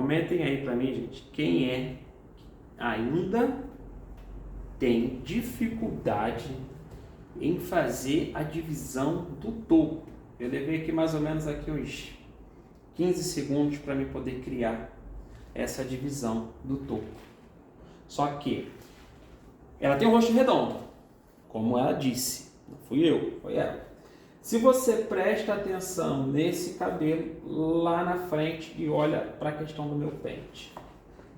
Comentem aí pra mim, gente, quem é que ainda tem dificuldade em fazer a divisão do topo. Eu levei aqui mais ou menos aqui uns 15 segundos para me poder criar essa divisão do topo. Só que ela tem um rosto redondo, como ela disse, não fui eu, foi ela. Se você presta atenção nesse cabelo lá na frente e olha para a questão do meu pente,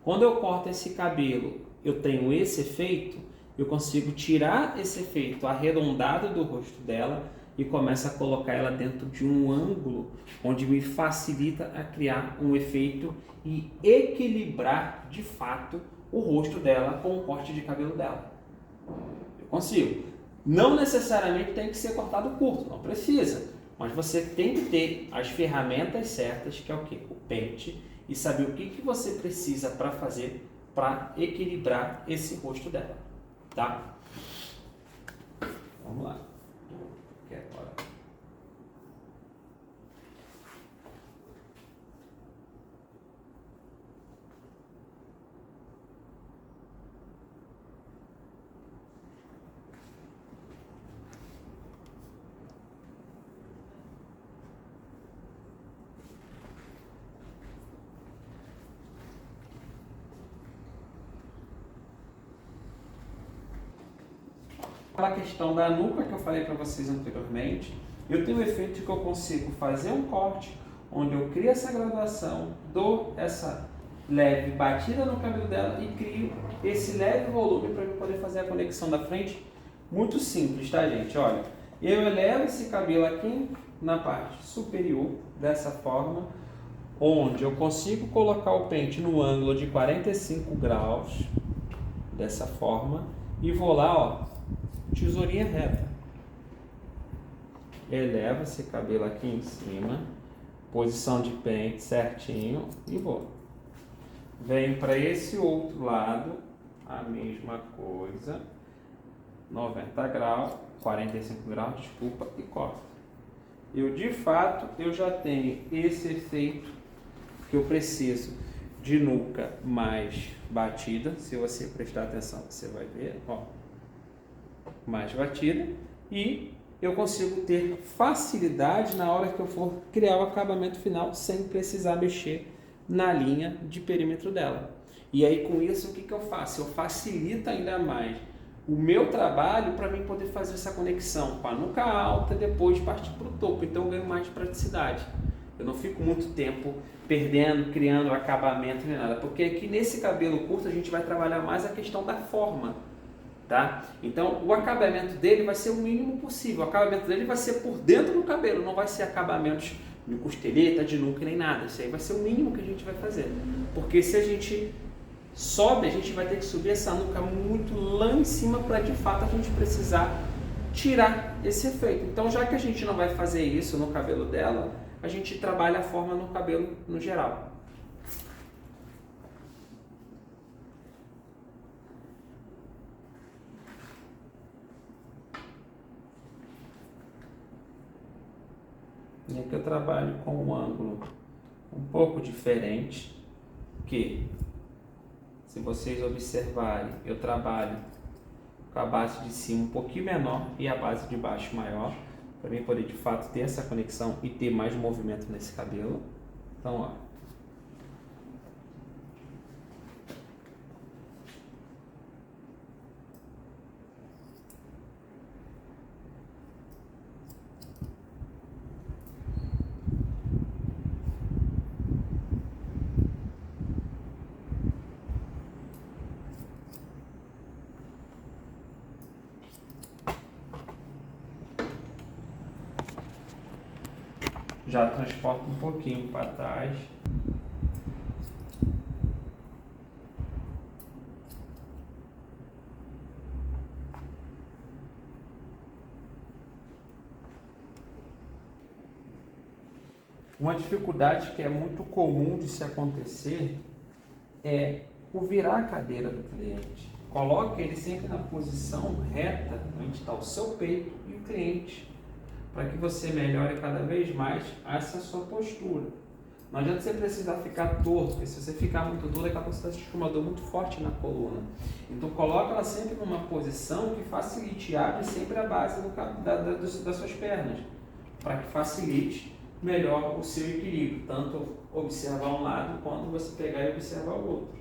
quando eu corto esse cabelo, eu tenho esse efeito, eu consigo tirar esse efeito arredondado do rosto dela e começo a colocar ela dentro de um ângulo onde me facilita a criar um efeito e equilibrar de fato o rosto dela com o corte de cabelo dela. Eu consigo. Não necessariamente tem que ser cortado curto, não precisa. Mas você tem que ter as ferramentas certas, que é o quê? O pente, e saber o que você precisa para fazer para equilibrar esse rosto dela, tá? Vamos lá. Agora. Aquela questão da nuca que eu falei para vocês anteriormente, eu tenho o efeito de que eu consigo fazer um corte onde eu crio essa graduação, dou essa leve batida no cabelo dela e crio esse leve volume para eu poder fazer a conexão da frente. Muito simples, tá, gente? Olha, eu elevo esse cabelo aqui na parte superior dessa forma, onde eu consigo colocar o pente no ângulo de 45 graus, dessa forma, e vou lá, ó, tesourinha reta. Eleva esse cabelo aqui em cima, posição de pente certinho e vou. Venho para esse outro lado, a mesma coisa, 90 graus, 45 graus, desculpa, e corto. Eu de fato, eu já tenho esse efeito que eu preciso de nuca mais batida. Se você prestar atenção, você vai ver, ó, mais batida, e eu consigo ter facilidade na hora que eu for criar o acabamento final sem precisar mexer na linha de perímetro dela. E aí com isso o que eu faço? Eu facilito ainda mais o meu trabalho para mim poder fazer essa conexão com a nuca alta e depois partir para o topo. Então eu ganho mais praticidade. Eu não fico muito tempo perdendo, criando acabamento nem nada, porque aqui nesse cabelo curto a gente vai trabalhar mais a questão da forma. Tá? Então o acabamento dele vai ser o mínimo possível. O acabamento dele vai ser por dentro do cabelo, não vai ser acabamentos de costeleta, de nuca nem nada. Isso aí vai ser o mínimo que a gente vai fazer. Porque se a gente sobe, a gente vai ter que subir essa nuca muito lá em cima para de fato a gente precisar tirar esse efeito. Então já que a gente não vai fazer isso no cabelo dela, a gente trabalha a forma no cabelo no geral. E aqui eu trabalho com um ângulo um pouco diferente, que se vocês observarem, eu trabalho com a base de cima um pouquinho menor e a base de baixo maior, para mim poder de fato ter essa conexão e ter mais movimento nesse cabelo. Então, ó. Já transporta um pouquinho para trás. Uma dificuldade que é muito comum de se acontecer é o virar a cadeira do cliente. Coloque ele sempre na posição reta, onde está o seu peito e o cliente, para que você melhore cada vez mais essa sua postura. Não adianta você precisar ficar torto, porque se você ficar muito duro, daqui a pouco você está sentindo uma dor muito forte na coluna. Então coloca ela sempre numa posição que facilite, abre sempre a base das suas pernas, para que facilite melhor o seu equilíbrio, tanto observar um lado quanto você pegar e observar o outro.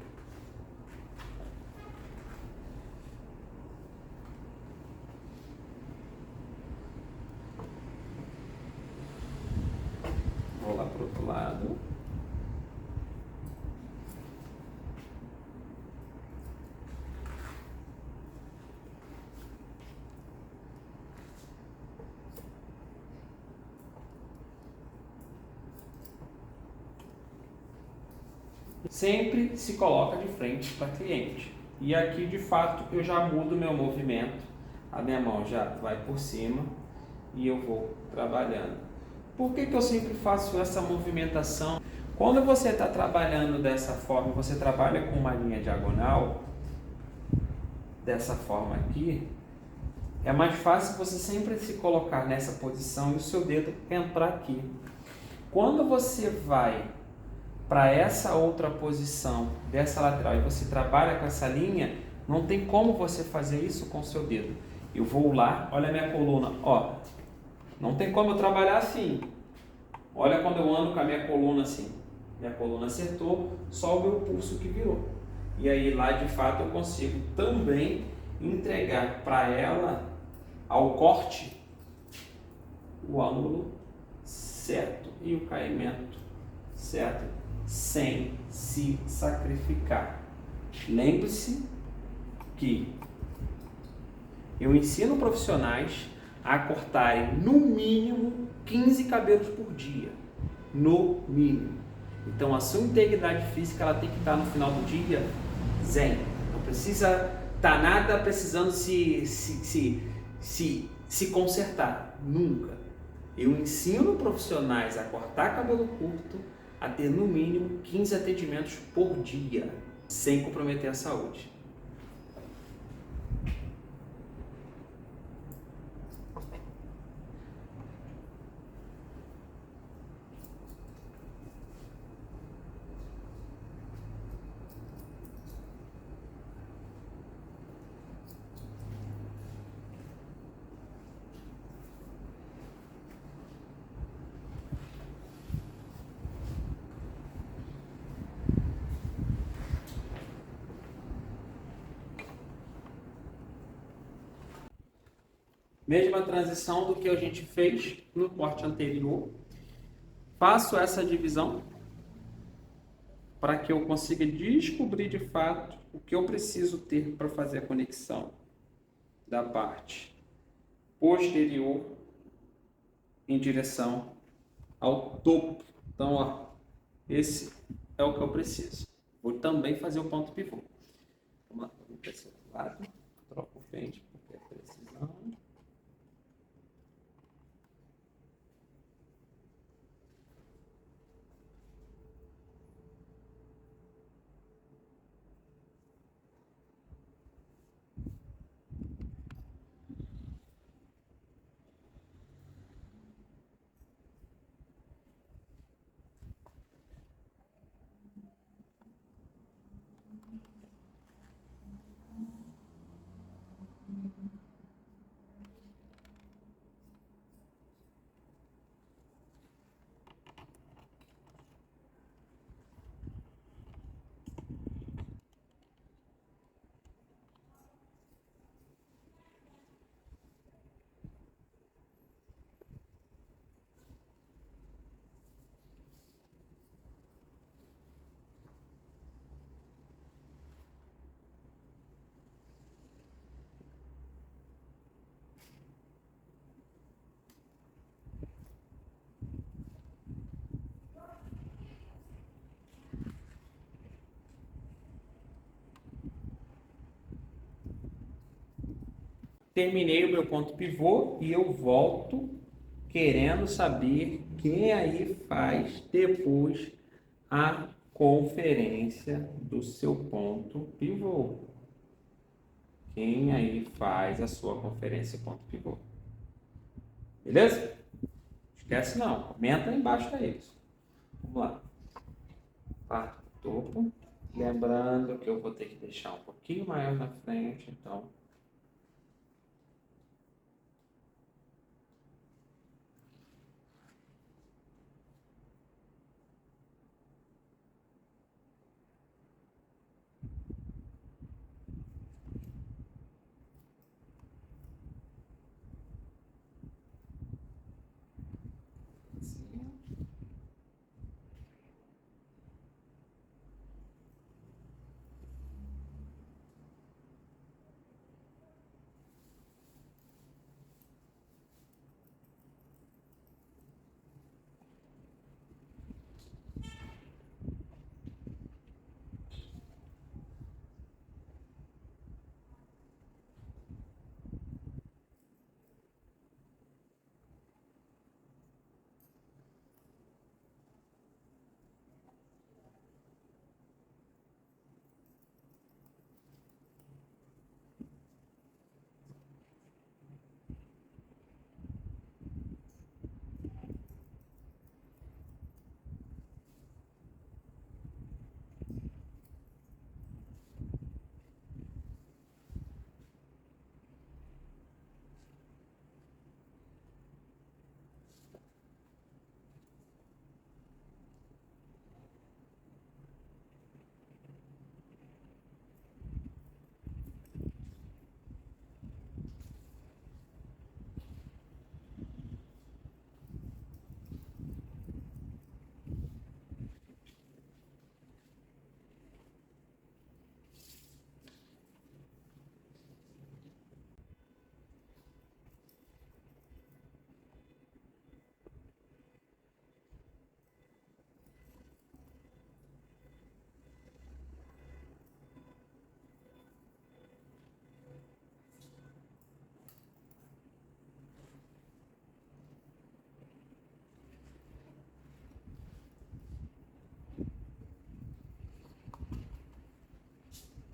Vou lá para o outro lado. Sempre se coloca de frente para cliente. E aqui, de fato, eu já mudo meu movimento. A minha mão já vai por cima e eu vou trabalhando. Por que eu sempre faço essa movimentação? Quando você está trabalhando dessa forma, você trabalha com uma linha diagonal, dessa forma aqui, é mais fácil você sempre se colocar nessa posição e o seu dedo entrar aqui. Quando você vai para essa outra posição dessa lateral e você trabalha com essa linha, não tem como você fazer isso com o seu dedo. Eu vou lá, olha a minha coluna, ó, não tem como eu trabalhar assim. Olha quando eu ando com a minha coluna assim, minha coluna acertou, só o meu pulso que virou. E aí lá de fato eu consigo também entregar para ela, ao corte, o ângulo certo e o caimento certo, sem se sacrificar. Lembre-se que eu ensino profissionais a cortarem no mínimo 15 cabelos por dia, no mínimo. Então a sua integridade física ela tem que estar no final do dia zen. Não precisa estar nada precisando se consertar, nunca. Eu ensino profissionais a cortar cabelo curto, a ter no mínimo 15 atendimentos por dia, sem comprometer a saúde. Mesma transição do que a gente fez no corte anterior. Faço essa divisão para que eu consiga descobrir de fato o que eu preciso ter para fazer a conexão da parte posterior em direção ao topo. Então, ó, esse é o que eu preciso. Vou também fazer o ponto pivô. Vamos lá, vamos para esse outro lado. Troco o pente porque é precisão. Terminei o meu ponto pivô e eu volto querendo saber quem aí faz depois a conferência do seu ponto pivô. Quem aí faz a sua conferência ponto pivô? Beleza? Esquece não, comenta aí embaixo para isso. Vamos lá. parte do topo. Lembrando que eu vou ter que deixar um pouquinho maior na frente, então assim.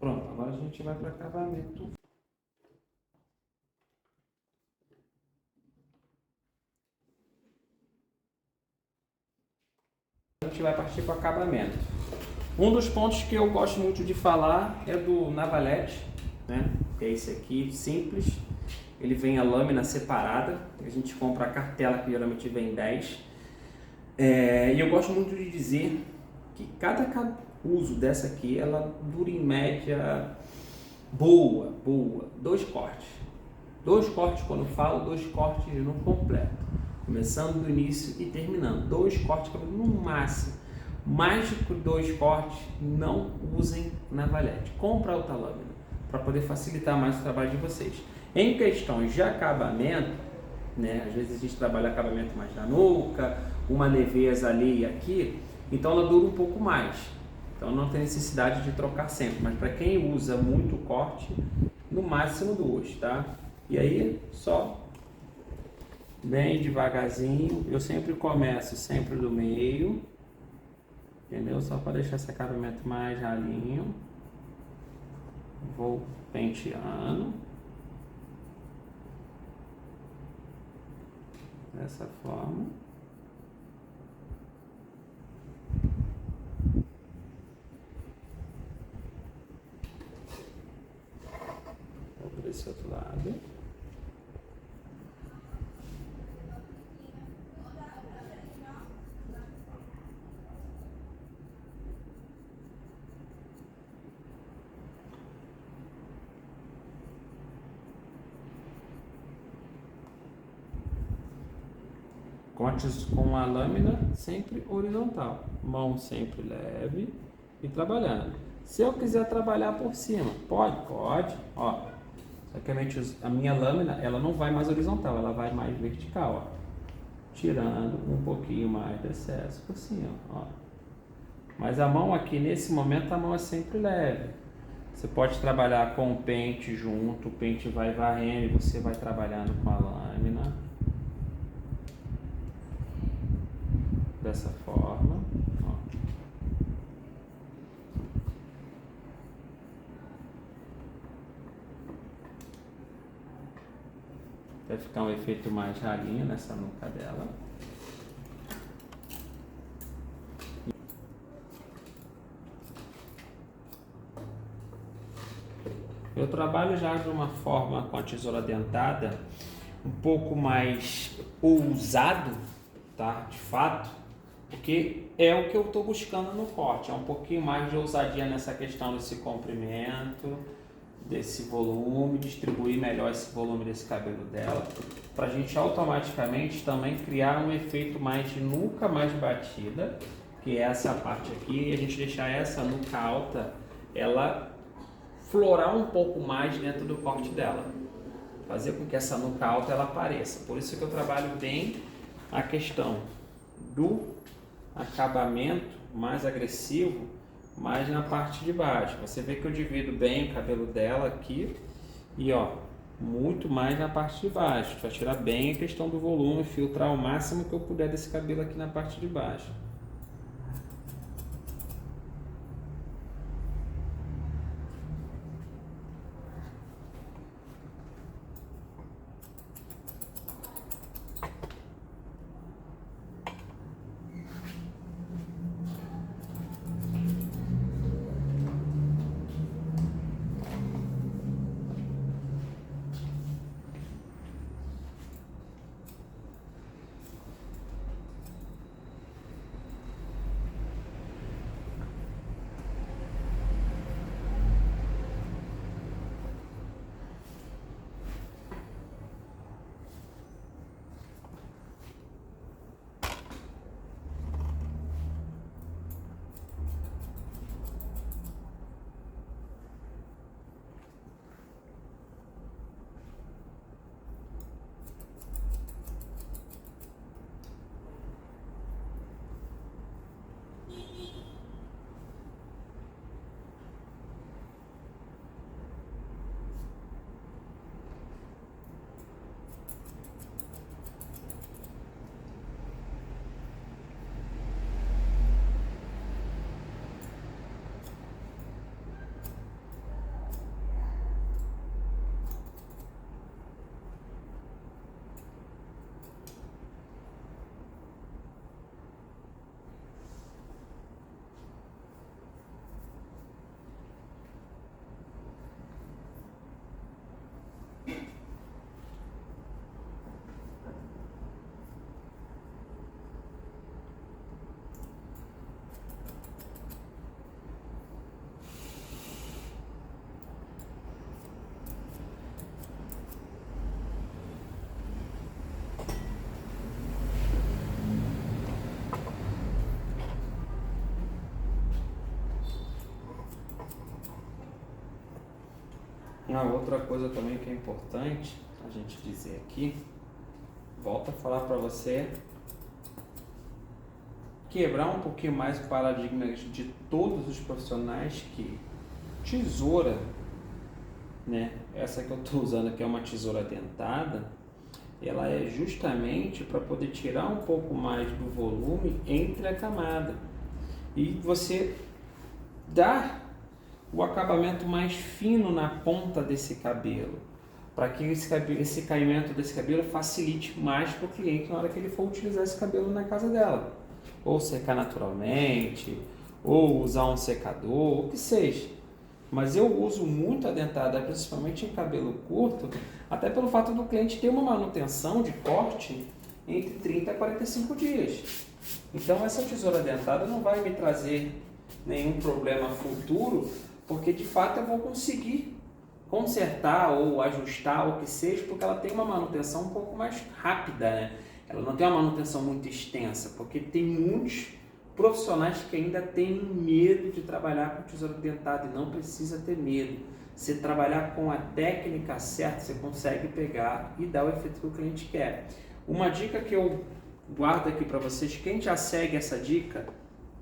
Pronto, agora a gente vai para acabamento. A gente vai partir para o acabamento. Um dos pontos que eu gosto muito de falar é do navalete, né? Que é esse aqui, simples. Ele vem a lâmina separada. A gente compra a cartela, que geralmente vem 10. E eu gosto muito de dizer que cada uso dessa aqui, ela dura em média boa, 2 cortes. 2 cortes, quando eu falo, 2 cortes no completo. Começando do início e terminando. 2 cortes no máximo. Mais de 2 cortes, não usem navalete. Compra outra lâmina para poder facilitar mais o trabalho de vocês. Em questões de acabamento, né, às vezes a gente trabalha acabamento mais na nuca, uma leveza ali e aqui, então ela dura um pouco mais. Então não tem necessidade de trocar sempre, mas para quem usa muito corte, no máximo 2, tá? E aí só bem devagarzinho, eu sempre começo sempre do meio, entendeu? Só para deixar esse acabamento mais ralinho. Vou penteando dessa forma. Vou por esse outro lado. Cortes com a lâmina sempre horizontal, mão sempre leve e trabalhando. Se eu quiser trabalhar por cima, pode, ó. Só que a minha lâmina, ela não vai mais horizontal, ela vai mais vertical, ó. Tirando um pouquinho mais de excesso por cima, ó. Mas a mão aqui, nesse momento, a mão é sempre leve. Você pode trabalhar com o pente junto, o pente vai varrendo e você vai trabalhando com a lâmina. Dessa forma, ó. Vai ficar um efeito mais ralinho nessa nuca dela. Eu trabalho já de uma forma com a tesoura dentada um pouco mais ousado, tá? De fato, porque é o que eu estou buscando no corte, é um pouquinho mais de ousadia nessa questão desse comprimento, desse volume, distribuir melhor esse volume desse cabelo dela, para a gente automaticamente também criar um efeito mais de nuca mais batida, que é essa parte aqui, e a gente deixar essa nuca alta, ela florar um pouco mais dentro do corte dela, fazer com que essa nuca alta ela apareça. Por isso que eu trabalho bem a questão do acabamento mais agressivo, mais na parte de baixo. Você vê que eu divido bem o cabelo dela aqui e ó, muito mais na parte de baixo. A gente vai tirar bem a questão do volume, filtrar o máximo que eu puder desse cabelo aqui na parte de baixo. Uma outra coisa também que é importante a gente dizer aqui, volto a falar para você, quebrar um pouquinho mais o paradigma de todos os profissionais que tesoura, né? Essa que eu estou usando aqui é uma tesoura dentada, ela é justamente para poder tirar um pouco mais do volume entre a camada e você dar o acabamento mais fino na ponta desse cabelo, para que esse caimento desse cabelo facilite mais para o cliente na hora que ele for utilizar esse cabelo na casa dela, ou secar naturalmente, ou usar um secador, o que seja. Mas eu uso muito a dentada, principalmente em cabelo curto, até pelo fato do cliente ter uma manutenção de corte entre 30 a 45 dias. Então essa tesoura dentada não vai me trazer nenhum problema futuro, porque de fato eu vou conseguir consertar ou ajustar o que seja, porque ela tem uma manutenção um pouco mais rápida, né? Ela não tem uma manutenção muito extensa, porque tem muitos profissionais que ainda têm medo de trabalhar com tesoura dentada e não precisa ter medo. Se trabalhar com a técnica certa, você consegue pegar e dar o efeito que o cliente quer. Uma dica que eu guardo aqui para vocês, quem já segue essa dica,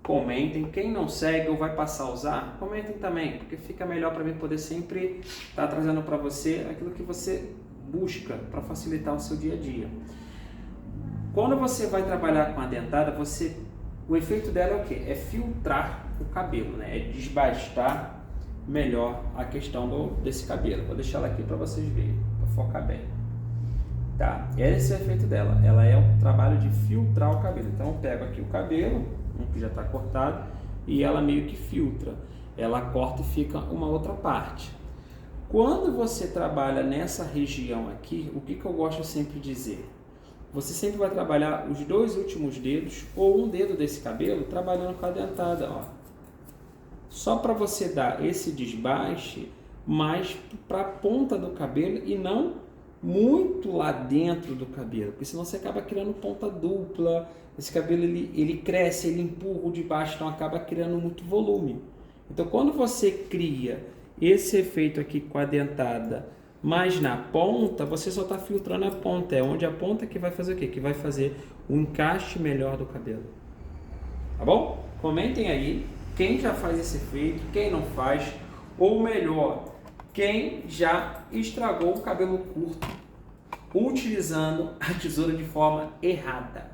comentem. Quem não segue ou vai passar a usar, comentem também, porque fica melhor para mim poder sempre estar trazendo para você aquilo que você busca para facilitar o seu dia a dia. Quando você vai trabalhar com a dentada, o efeito dela é o quê? É filtrar o cabelo, né? É desbastar melhor a questão desse cabelo. Vou deixar ela aqui para vocês verem, para focar bem. Tá? Esse é o efeito dela. Ela é um trabalho de filtrar o cabelo. Então eu pego aqui o cabelo, que já está cortado, e ela meio que filtra. Ela corta e fica uma outra parte. Quando você trabalha nessa região aqui, o que eu gosto sempre de dizer? Você sempre vai trabalhar os 2 últimos dedos ou um dedo desse cabelo trabalhando com a dentada, ó. Só para você dar esse desbaste mais para a ponta do cabelo e não muito lá dentro do cabelo, porque senão você acaba criando ponta dupla. Esse cabelo ele cresce, ele empurra o de baixo, então acaba criando muito volume. Então quando você cria esse efeito aqui com a dentada mais na ponta, você só está filtrando a ponta, é onde a ponta que vai fazer o quê? Que vai fazer o encaixe melhor do cabelo. Tá bom? Comentem aí quem já faz esse efeito, quem não faz, ou melhor, quem já estragou o cabelo curto utilizando a tesoura de forma errada.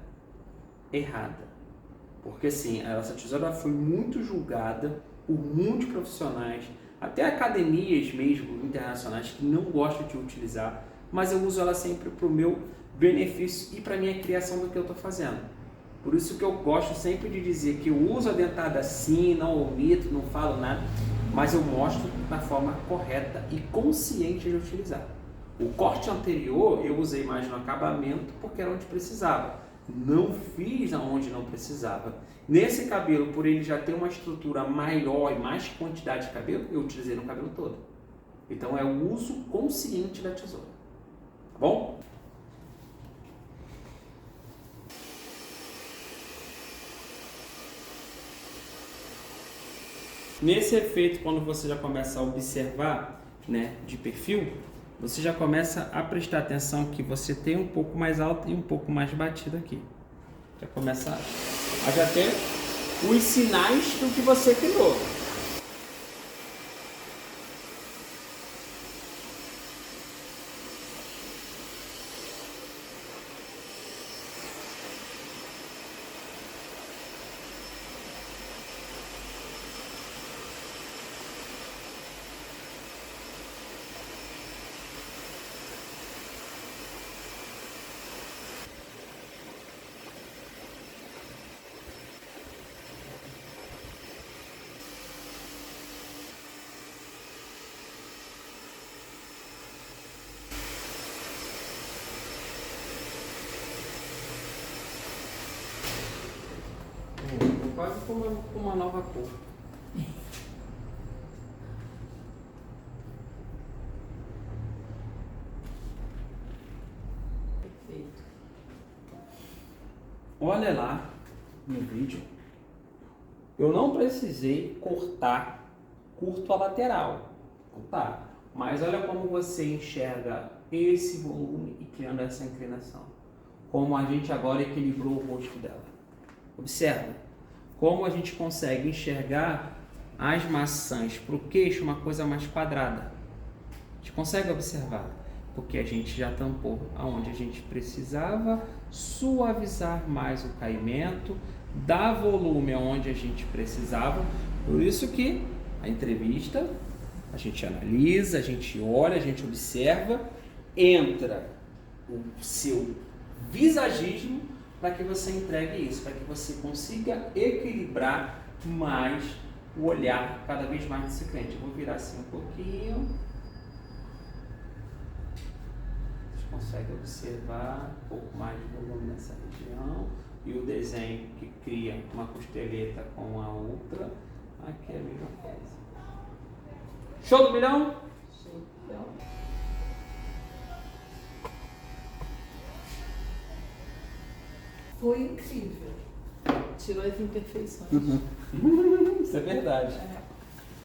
Porque assim, essa tesoura foi muito julgada por muitos profissionais, até academias mesmo internacionais que não gostam de utilizar, mas eu uso ela sempre para o meu benefício e para a minha criação do que eu estou fazendo. Por isso que eu gosto sempre de dizer que eu uso a dentada sim, não omito, não falo nada, mas eu mostro da forma correta e consciente de utilizar. O corte anterior eu usei mais no acabamento porque era onde precisava. Não fiz onde não precisava. Nesse cabelo, por ele já ter uma estrutura maior e mais quantidade de cabelo, eu utilizei no cabelo todo. Então é o uso consciente da tesoura. Tá bom? Nesse efeito, quando você já começa a observar, né, de perfil, você já começa a prestar atenção que você tem um pouco mais alto e um pouco mais batido aqui. Já começa a já ter os sinais do que você criou. Quase com uma nova cor. Perfeito. Olha lá no vídeo. Eu não precisei cortar curto a lateral. Cortar. Mas olha como você enxerga esse volume e criando essa inclinação. Como a gente agora equilibrou o rosto dela. Observa. Como a gente consegue enxergar as maçãs para o queixo uma coisa mais quadrada. A gente consegue observar, porque a gente já tampou aonde a gente precisava, suavizar mais o caimento, dar volume aonde a gente precisava. Por isso que a entrevista, a gente analisa, a gente olha, a gente observa, entra o seu visagismo para que você entregue isso, para que você consiga equilibrar mais o olhar cada vez mais desse cliente. Eu vou virar assim um pouquinho. Você consegue observar um pouco mais de volume nessa região. E o desenho que cria uma costeleta com a outra, aqui é a mesma coisa. Show do milhão? Show do milhão. Foi incrível. Tirou as imperfeições. Isso é verdade.